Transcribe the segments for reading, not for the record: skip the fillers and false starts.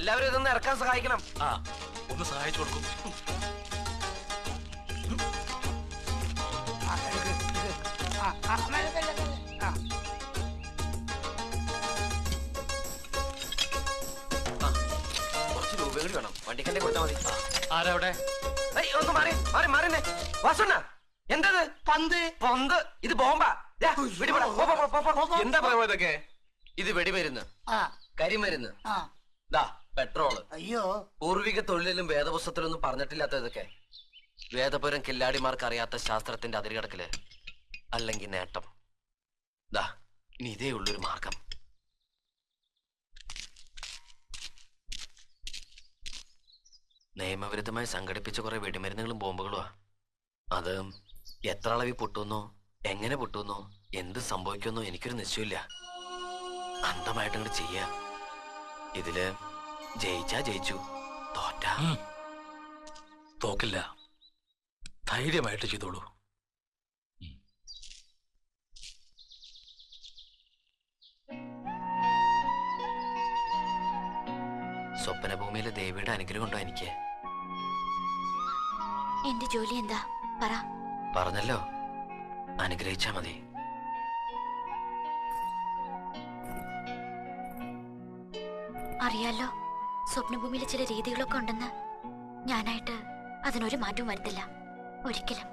എല്ലാവരും ഇതൊന്ന് ഇറക്കാൻ സഹായിക്കണം. ആ ഒന്ന് സഹായിച്ചു കൊടുക്കും. കുറച്ച് രൂപ കൂടി വേണം, വണ്ടിക്കന്നെ കൊടുത്താൽ മതി. ആരവിടെ? ഒന്ന് മാറി മാറി മാറിന്നെ. വാസുണ്ണ എന്തത്? പന്ത്. പന്ത്? ഇത് ബോംബാ. എന്താ പറയുക ഇതൊക്കെ? ഇത് വെടിമരുന്ന്, കരിമരുന്ന്, പെട്രോള്. അയ്യോ, പൂർവിക തൊഴിലിലും വേദപുസ്തകത്തിലൊന്നും പറഞ്ഞിട്ടില്ലാത്ത ഇതൊക്കെ. വേദപുരം കില്ലാടിമാർക്ക് അറിയാത്ത ശാസ്ത്രത്തിന്റെ അതിരുകടക്കല് അല്ലെങ്കിൽ നേട്ടം. ഇനി ഇതേ ഉള്ളൊരു മാർഗം. നിയമവിരുദ്ധമായി സംഘടിപ്പിച്ച കുറെ വെടിമരുന്നുകളും ബോംബുകളുമാ. അത് എത്ര അളവിൽ പൊട്ടുന്നോ, എങ്ങനെ പൊട്ടുന്നോ, എന്ത് സംഭവിക്കുന്നോ എനിക്കൊരു നിശ്ചയമില്ല. അന്ധമായിട്ട് അങ്ങോട്ട് ചെയ്യ. ഇതില് ജയിച്ചാ ജയിച്ചു, തോറ്റാ തോക്കില്ല. ധൈര്യമായിട്ട് ചെയ്തോളൂ. സ്വപ്നഭൂമിയിലെ ദേവിയുടെ അനുഗ്രഹം ഉണ്ടോ എനിക്ക്? എന്റെ ജോലി എന്താ പറ. പറഞ്ഞല്ലോ, അനുഗ്രഹിച്ചാ മതി. അറിയാലോ, സ്വപ്നഭൂമിയിലെ ചില രീതികളൊക്കെ ഉണ്ടെന്ന്. ഞാനായിട്ട് അതിനൊരു മാറ്റവും വരുത്തില്ല, ഒരിക്കലും.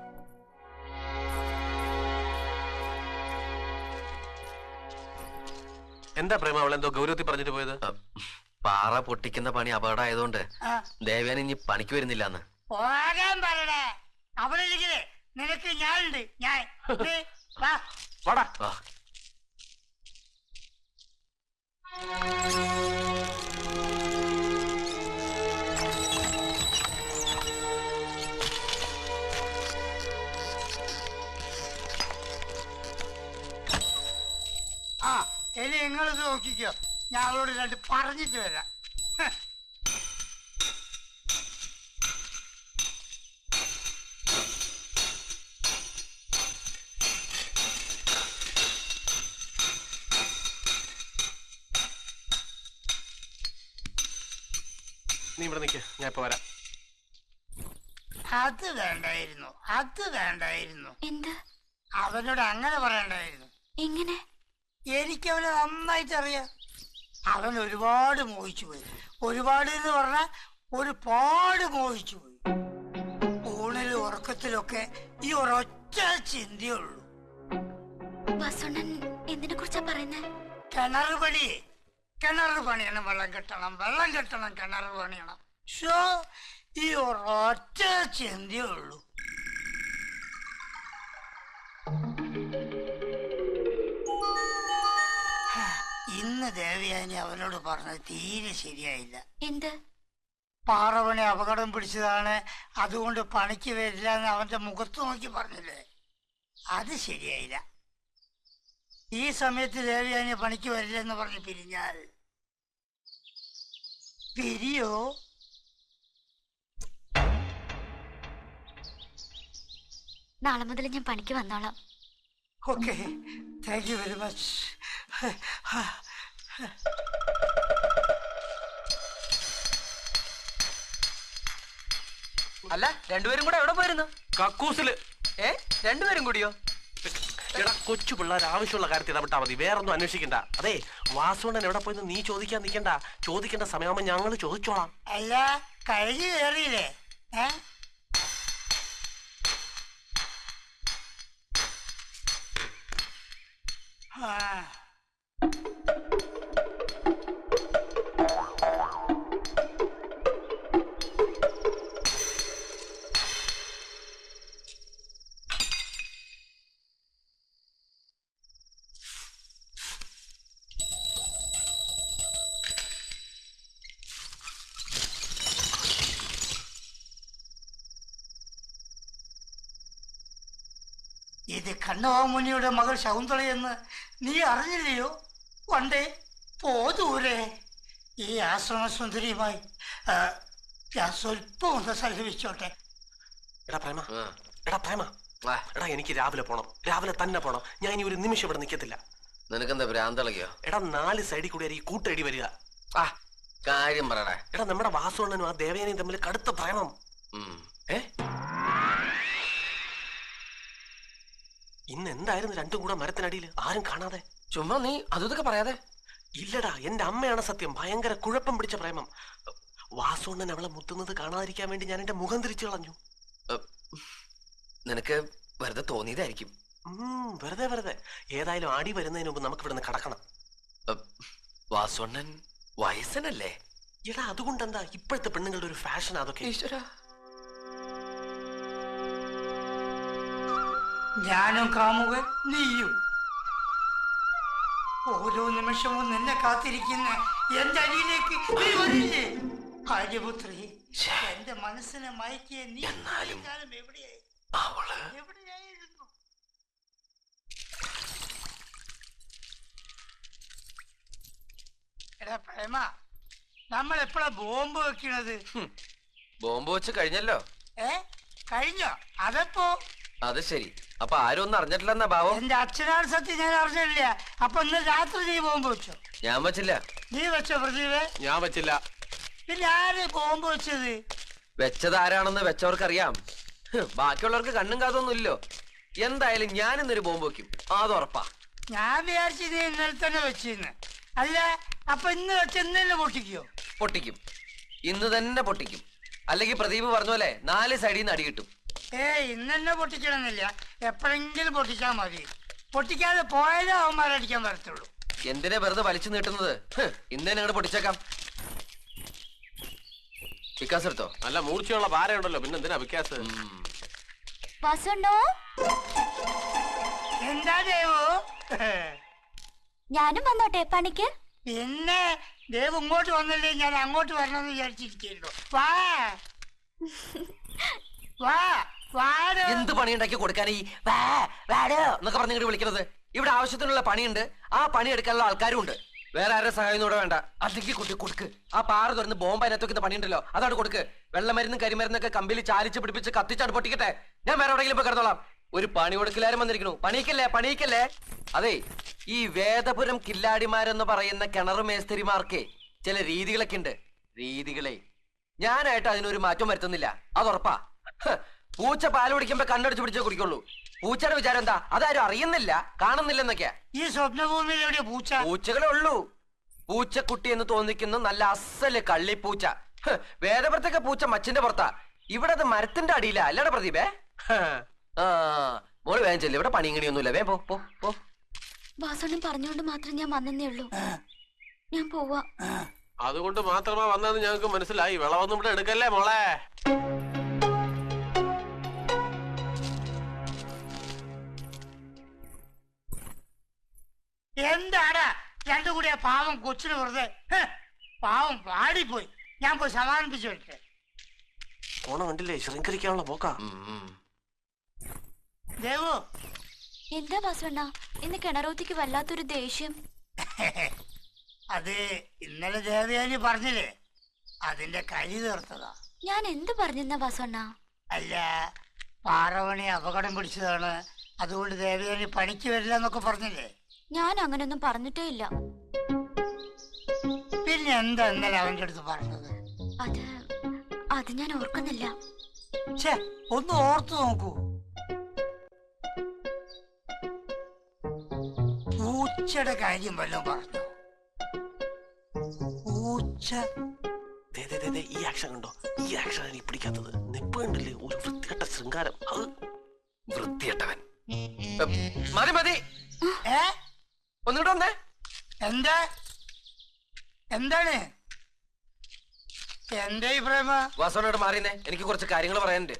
എന്താ പ്രേമ അവളെന്തോ ഗൗരവത്തിൽ പറഞ്ഞിട്ട് പോയത്? പാറ പൊട്ടിക്കുന്ന പണി അപകടമായതുകൊണ്ട് ദേവയാനി ഇനി പണിക്ക് വരുന്നില്ലാന്ന്. പോകാൻ പറയണേ. അവിടെ നിനക്ക് ഞാനുണ്ട്. ഞാൻ വാടാ. ഇനി നിങ്ങളിത് നോക്കിക്കോ, ഞാൻ അവളോട് രണ്ട് പറഞ്ഞിട്ട് വരാം. നീ ഇവിടെ നിൽക്ക്, ഞാൻ ഇപ്പൊ വരാം. അത് വേണ്ടായിരുന്നു, അത് വേണ്ടായിരുന്നു. എന്ത്? അവനോട് അങ്ങനെ പറയണ്ടായിരുന്നു. എങ്ങനെ? എനിക്കവനെ നന്നായിട്ട് അറിയാം. അവൻ ഒരുപാട് മോഹിച്ചു പോയി. ഒരുപാട് എന്ന് പറഞ്ഞാൽ ഒരുപാട് മോഹിച്ചു പോയി. ഊണിലും ഉറക്കത്തിലൊക്കെ ഈ ഒരൊറ്റ ചിന്തയുള്ളൂ. വാസുണ്ണൻ എന്തിനെ കുറിച്ചാ പറയുന്നത്? കിണർ പണി, കിണർ പണിയണം, വെള്ളം കെട്ടണം, വെള്ളം കെട്ടണം, കിണർ പണിയണം. ഷോ ഈ ഒരൊറ്റ ചിന്തയുള്ളൂ. ഇന്ന് ദേവയാനി അവനോട് പറഞ്ഞത് തീരെ ശരിയായില്ല. എന്ത്? പാറവനെ അപകടം പിടിച്ചതാണ്, അതുകൊണ്ട് പണിക്ക് വരില്ല എന്ന് അവന്റെ മുഖത്ത് നോക്കി പറഞ്ഞില്ലേ, അത് ശരിയായില്ല. ഈ സമയത്ത് ദേവയാനി പണിക്ക് വരില്ല എന്ന് പറഞ്ഞ് പിരിഞ്ഞാൽ പിരിയോ? നാളെ മുതൽ ഞാൻ പണിക്ക് വന്നോളാം. Okay, thank you very much. അല്ല, രണ്ടുപേരും കൂടെ എവിടെ പോയിരുന്നു? കക്കൂസില്. രണ്ടുപേരും കൂടിയോ? എടാ, കൊച്ചു പിള്ളേർ ആവശ്യമുള്ള കാര്യത്തിൽ ഇടപെട്ടാ മതി, വേറൊന്നും അന്വേഷിക്കണ്ട. അതെ, വാസുണ്ണൻ എവിടെ പോയെന്ന് നീ ചോദിക്കാൻ നിൽക്കണ്ട. ചോദിക്കേണ്ട സമയമാകുമ്പോ ഞങ്ങള് ചോദിച്ചോളാം. അല്ല, കഴിഞ്ഞു കയറിയില്ലേ? ഇത് കണ്ണവാമുനിയുടെ മകൾ ശകുന്തളയെന്ന് നീ അറിഞ്ഞില്ലയോ? പണ്ടേ പോതൂരെ ഈ ആശ്രമ സുന്ദരിയുമായി ഞാൻ സ്വല്പം ഒന്ന് സഹവിച്ചോട്ടെ. എടാ പ്രേമ, എടാ എനിക്ക് രാവിലെ പോണം, രാവിലെ തന്നെ പോണം. ഞാൻ ഇനി ഒരു നിമിഷം ഇവിടെ നിൽക്കത്തില്ല. നിനക്കെന്താ ഭ്രാന്തളകിയോ? എടാ 4 സൈഡിൽ കൂടി ഈ കൂട്ടടി വരിക. കാര്യം പറയടാ. എടാ നമ്മുടെ വാസുണ്ണനും ആ ദേവയാനിയും തമ്മിൽ കടുത്ത പ്രേമം. ഏ ഇന്ന് എന്തായിരുന്നു രണ്ടും കൂടെ മരത്തിനടിയിൽ ആരും കാണാതെ? ചുമ്മാ നീ അതൊക്കെ പറയാതെ. ഇല്ലടാ, എന്റെ അമ്മയാണ് സത്യം. ഭയങ്കര കുഴപ്പം പിടിച്ച പ്രേമം. വാസുണ്ണൻ അവളെ മുത്തുന്നത് കാണാതിരിക്കാൻ വേണ്ടി ഞാൻ എന്റെ മുഖം തിരിച്ചു കളഞ്ഞു. നിനക്ക് വെറുതെ തോന്നിയതായിരിക്കും. വെറുതെ വെറുതെ. ഏതായാലും ആടി വരുന്നതിന് മുമ്പ് നമുക്ക് ഇവിടുന്ന് കടക്കണം. വാസുണ്ണൻ വയസ്സനല്ലേ? എടാ അതുകൊണ്ടെന്താ, ഇപ്പോഴത്തെ പെണ്ണുങ്ങളുടെ ഒരു ഫാഷൻ അതൊക്കെ. ഞാനും കാമുകൻ നീയും ഓരോ നിമിഷവും നിന്നെ കാത്തിരിക്കുന്ന എന്റെ അരിയിലേക്ക് നീ വരില്ലേ? ആര്യപുത്രി, എന്റെ മനസ്സിനെ മയക്കിയ നീ എന്നാലും എവിടെയായി? അവള് എവിടെയായിരുന്നു? എടാ പ്രേമ, നമ്മൾ എപ്പോഴാ ബോംബ് വെക്കണത്? ബോംബ് വെച്ച് കഴിഞ്ഞല്ലോ. കഴിഞ്ഞോ? അതെപ്പോ? അത് ശരി. അപ്പൊ ആരും ഒന്നും അറിഞ്ഞിട്ടില്ലെന്നാ ഭാവം. എന്റെ അച്ഛനാണ് സത്യം, ഞാൻ അറിഞ്ഞില്ല. അപ്പൊ ഇന്ന് രാത്രി നീ ബോംബ് വെച്ചോ? ഞാൻ വെച്ചില്ല. നീ വെച്ചോ പ്രദീപേ? ഞാൻ വെച്ചില്ല. പിന്നെ ആര് ബോംബ് വെച്ചത്? വെച്ചത് ആരാണെന്ന് വെച്ചവർക്കറിയാം. ബാക്കിയുള്ളവർക്ക് കണ്ണും കാതൊന്നും ഇല്ലോ. എന്തായാലും ഞാൻ ഇന്നൊരു ബോംബ് വെക്കും, അത് ഉറപ്പാ. ഞാൻ വിചാരിച്ചു നീ ഇന്നലെ തന്നെ വെച്ചിന്ന്. അല്ല, അപ്പൊ ഇന്ന് വെച്ച് ഇന്നലെ പൊട്ടിക്കോ? പൊട്ടിക്കും, ഇന്ന് തന്നെ പൊട്ടിക്കും. അല്ലെങ്കിൽ പ്രദീപ് പറഞ്ഞ പോലെ 4 സൈഡിൽ നിന്ന് അടി കിട്ടും. ഇന്നെ പൊട്ടിക്കണമെന്നില്ല, എപ്പോഴെങ്കിലും പൊട്ടിച്ചാ മതി. പൊട്ടിക്കാതെ പോയാലേ അവന്മാരടിക്കാൻ വരത്തുള്ളൂ. എന്തിനാ വെറുതെ വലിച്ചു നീട്ടുന്നത്? ഇന്ന് തന്നെ അങ്ങോട്ട് പൊട്ടിച്ചേക്കാം. വികാസ് എടുത്തോ. നല്ല മൂർച്ചയുള്ള പാരയുണ്ടല്ലോ, പിന്നെ എന്തിനാ വികാസ്? എന്താ ദേവു? ഞാനും വന്നോട്ടെ പണിക്ക്? പിന്നെ ദേവ് ഇങ്ങോട്ട് വന്നില്ലേ ഞാൻ അങ്ങോട്ട് വരണമെന്ന് വിചാരിച്ചിരിക്കുന്നു. വാ വാ വാടോ. എന്ത് പണിയുണ്ടാക്കി കൊടുക്കാൻ ഈ എന്നൊക്കെ പറഞ്ഞു ഇങ്ങോട്ട് വിളിക്കുന്നത്? ഇവിടെ ആവശ്യത്തിനുള്ള പണിയുണ്ട്, ആ പണി എടുക്കാനുള്ള ആൾക്കാരും ഉണ്ട്. വേറെ ആരുടെ സഹായം കൂടെ വേണ്ട. അല്ലെങ്കിൽ കുട്ടി കൊടുക്ക്. ആ പാറ തുറന്ന് ബോംബ് അതിനകത്ത് വെക്കുന്ന പണിയുണ്ടല്ലോ, അതാണ് കൊടുക്ക്. വെള്ളമരുന്നും കരിമരുന്നൊക്കെ കമ്പിൽ ചാലിച്ച് പിടിപ്പിച്ച് കത്തിച്ചാണ് പൊട്ടിക്കട്ടെ. ഞാൻ വേറെ എവിടെയെങ്കിലും പോയി കിടന്നോളാം. ഒരു പണി കൊടുക്കലാരും വന്നിരിക്കണു. പണിയിക്കല്ലേ പണിയിക്കല്ലേ. അതെ, ഈ വേദപുരം കില്ലാടിമാരെന്ന് പറയുന്ന കിണർ മേസ്തിരിമാർക്ക് ചില രീതികളൊക്കെ ഉണ്ട്. രീതികളെ ഞാനായിട്ട് അതിനൊരു മാറ്റം വരുത്തുന്നില്ല, അതുറപ്പാ. പൂച്ച പാല് കുടിക്കുമ്പോ കണ്ണടിച്ച് പിടിച്ചേ കുടിക്കുള്ളൂ. പൂച്ചയുടെ വിചാരം എന്താ? അതാരും അറിയുന്നില്ല, കാണുന്നില്ലെന്നൊക്കെയാ. ഈ സ്വപ്നഭൂമിയിൽ എവിടെയാ പൂച്ച? പൂച്ചകളെ ഉള്ളൂ. പൂച്ചക്കുട്ടി എന്ന് തോന്നിക്കുന്ന നല്ല അസല് കള്ളിപ്പൂച്ച. വേദപുരത്തൊക്കെ പൂച്ച മച്ചിന്റെ പുറത്താ, ഇവിടെ അത് മരത്തിന്റെ അടിയിലാ. അല്ലടാ പ്രദീപേ? ആ മോള് വേഗം ചെല്ലു, ഇവിടെ പണിയണിയൊന്നുമില്ല. വേ പോ പോ പോ. വാസോണ്ണൻ പറഞ്ഞുകൊണ്ട് മാത്രം ഞാൻ വന്നേ ഉള്ളൂ. ഞാൻ പോവാ. അതുകൊണ്ട് മാത്രമാ വന്നതെന്ന് ഞങ്ങൾക്ക് മനസ്സിലായി. വിളവൊന്നും ഇവിടെ എടുക്കല്ലേ മോളെ. എന്താടാ രണ്ടു കൂടിയ പാവം കൊച്ചിന് വെറുതെ? പാവം പാടിപ്പോയി. ഞാൻ പോയി സമാധാനിപ്പിച്ചു വരട്ടെ. ഓണം കണ്ടില്ലേ, ശൃംഖരിക്കാനുള്ള പോക്കാ. ദേവു, എന്താ വാസോണ്ണ ഇന്ന് കിണറൂത്തിക്ക് വല്ലാത്തൊരു ദേഷ്യം? അത് ഇന്നലെ ദേവയാനി പറഞ്ഞില്ലേ, അതിന്റെ കരി തീർത്തതാ. ഞാൻ എന്ത് പറഞ്ഞെന്നാ വാസോണ്ണ? അല്ല, പാറവണി അപകടം പിടിച്ചതാണ്, അതുകൊണ്ട് ദേവയാനി പണിക്ക് വരില്ല എന്നൊക്കെ പറഞ്ഞില്ലേ? ഞാൻ അങ്ങനൊന്നും പറഞ്ഞിട്ടേ ഇല്ല. പിന്നെ എന്താ ഇന്നലെ അവന്റെ അടുത്ത് പറഞ്ഞത്? അത് ഞാൻ ഓർക്കുന്നില്ല. ഒന്ന് ഓർത്തു നോക്കൂ. പൂച്ചയുടെ കാര്യം വല്ലതും പറഞ്ഞു? പൂച്ച ഈ ആക്ഷൻ കണ്ടോ? ഈ ആക്ഷൻ എനിക്ക് പിടിക്കാത്തത്. നെപ്പ് കണ്ടില്ലേ, ഒരു വൃത്തികെട്ട ശൃംഗാരം. അത് വൃത്തികെട്ടവൻ. മതി മതി, ഏ ഒന്നുകൂടെ വന്നേ. എന്താ എന്താണ് എന്റെ ഈ പ്രേമ? വാസോനോട് മാറിയെന്നേ, എനിക്ക് കുറച്ച് കാര്യങ്ങൾ പറയാനുണ്ട്.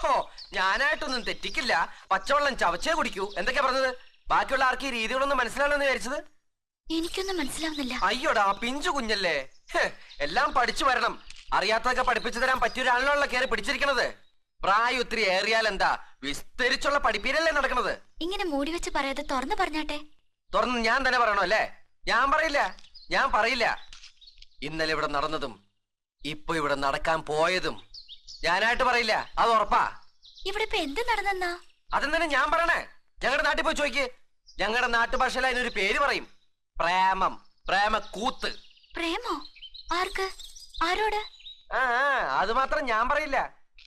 ഹോ, ഞാനായിട്ടൊന്നും തെറ്റിക്കില്ല. പച്ചവെള്ളം ചവച്ചേ കുടിക്കൂ എന്തൊക്കെയാ പറഞ്ഞത്? ബാക്കിയുള്ള ആർക്ക് ഈ രീതികളൊന്നും മനസ്സിലാവില്ലെന്ന് വിചാരിച്ചത്? എനിക്കൊന്നും മനസ്സിലാവുന്നില്ല. അയ്യോടാ പിഞ്ചു കുഞ്ഞല്ലേ, എല്ലാം പഠിച്ചു വരണം. അറിയാത്തതൊക്കെ പഠിപ്പിച്ചു തരാൻ പറ്റിയൊരാളിലുള്ള കയറി പിടിച്ചിരിക്കണത്. പ്രായം ഒത്തിരി ഏറിയാൽ എന്താ, വിസ്തരിച്ചുള്ള പഠിപ്പീരല്ലേ നടക്കണത്. ഇങ്ങനെ മൂടി വെച്ച് പറയാതെ തുറന്നു പറഞ്ഞാട്ടെ. തുറന്ന് ഞാൻ തന്നെ പറയണോ? അല്ലേ, ഞാൻ പറയില്ല, ഞാൻ പറയില്ല. ഇന്നലെ ഇവിടെ നടന്നതും ഇപ്പൊ ഇവിടെ നടക്കാൻ പോയതും ഞാനായിട്ട് പറയില്ല, അത് ഉറപ്പാ. ഇവിടെ ഇപ്പൊ എന്ത് നടന്നെന്നാ? അതെന്താ ഞാൻ പറയണേ? ഞങ്ങളുടെ നാട്ടിൽ പോയി ചോദിക്ക്. ഞങ്ങളുടെ നാട്ടുഭാഷയിൽ അതിനൊരു പേര് പറയും, പ്രേമം, പ്രേമ കൂത്ത്. പ്രേമോ? ആർക്ക്? ആരോട്? അത് മാത്രം ഞാൻ പറയില്ല.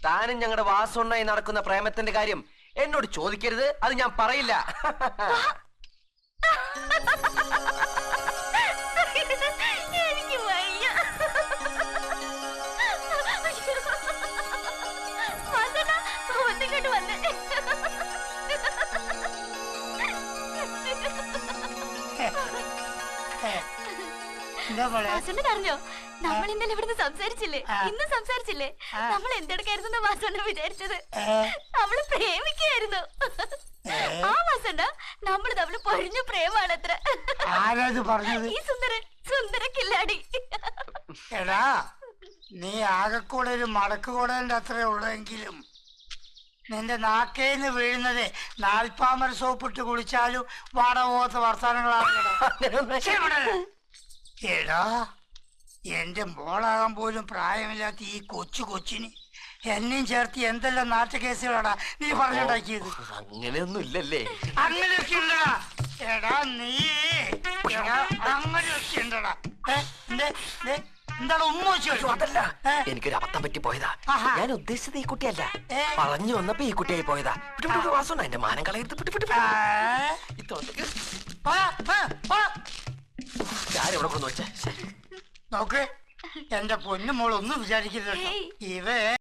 താനും ഞങ്ങളുടെ വാസുണ്ണായി നടക്കുന്ന പ്രേമത്തിന്റെ കാര്യം എന്നോട് ചോദിക്കരുത്. അത് ഞാൻ പറയില്ല. എനിക്ക് വയ്യ. വാസണ്ണ, ഒന്നിങ്ങോട്ട് വന്നേ. എന്താ മോളെ? വാസണ്ണൻ അറിഞ്ഞോ? നമ്മൾ ഇന്നലെ ഇവിടുന്ന് സംസാരിച്ചില്ലേ? ഇന്ന് സംസാരിച്ചില്ലേ? നമ്മൾ എന്തെടുക്കായിരുന്നു വാസണ്ണ വിചാരിച്ചത്? നമ്മള് പ്രേമിക്കായിരുന്നു. ആ വാസണ്ണ, നമ്മൾ തമ്മിൽ പൊരിഞ്ഞ പ്രേമാണത്ര. ആരാത് പറഞ്ഞത്? ഈ സുന്ദര കില്ലാടി. എടാ, നീ ആകെക്കൂടെ ഒരു മടക്ക് കൂടേണ്ട അത്രേ ഉള്ളെങ്കിലും നിന്റെ നാക്കേന്ന് വീഴുന്നത് നാൽപ്പാമര സോപ്പിട്ട് കുളിച്ചാലും വാടപോകാത്ത വർത്താനങ്ങളാണ്. എടാ, എന്റെ മോളാകാൻ പോലും പ്രായമില്ലാത്ത ഈ കൊച്ചിന് എന്നെയും ചേർത്ത് എന്തെല്ലാം നാട്ടുകേസുകളാടാ നീ പറഞ്ഞുണ്ടാക്കിയത്. അങ്ങനെയൊന്നും ഇല്ലല്ലേ? അങ്ങനെയൊക്കെ ഉണ്ടടാ. എടാ നീ അങ്ങനെയൊക്കെ ഉണ്ടടാ. എന്താണ് ഉമ്മ വെച്ചു? അതല്ല, എനിക്കൊരു അബദ്ധം പറ്റി പോയതാ. ഞാൻ ഉദ്ദേശിച്ചത് ഈ കുട്ടിയല്ല. പറഞ്ഞു വന്നപ്പോ ഈ കുട്ടിയായി പോയതാ. വാസുണ്ണ എന്റെ മാനം കളയരുത്. ഞാനിവിടെ കൊണ്ടു വെച്ചേ. നോക്ക്, എന്റെ പൊന്നു മോൾ ഒന്നും വിചാരിക്കരുത്. ഇവ